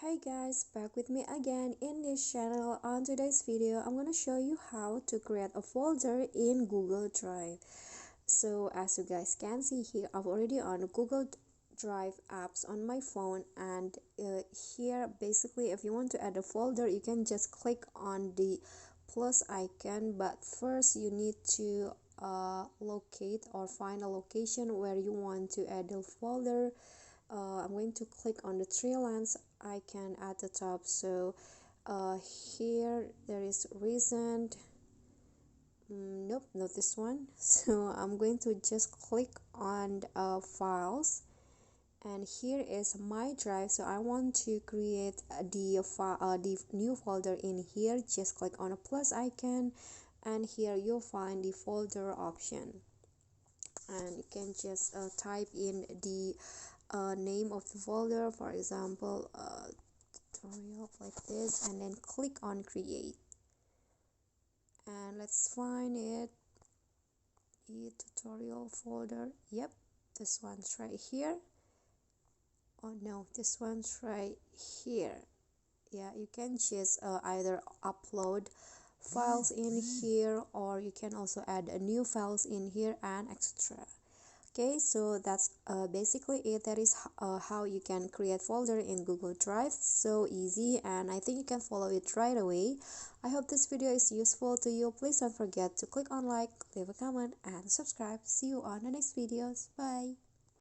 Hey guys, back with me again in this channel. On today's video, I'm gonna show you how to create a folder in Google Drive. So as you guys can see here, I'm already on Google Drive apps on my phone, and here basically if you want to add a folder, you can just click on the plus icon, but first you need to locate or find a location where you want to add a folder. I'm going to click on the three lines icon at the top. So here there is recent. Nope, not this one. So I'm going to just click on files, and here is my drive. So I want to create the new folder in here. Just click on a plus icon, and here you'll find the folder option, and you can just type in the name of the folder, for example tutorial, like this, and then click on create, and let's find it, tutorial folder. Yep, this one's right here. Oh no, this one's right here. Yeah, you can just either upload files in here, or you can also add a new files in here and etc. Okay, so that's basically it. That is how you can create folder in Google Drive. So easy, and I think you can follow it right away. I hope this video is useful to you. Please don't forget to click on like, leave a comment, and subscribe. See you on the next videos. Bye.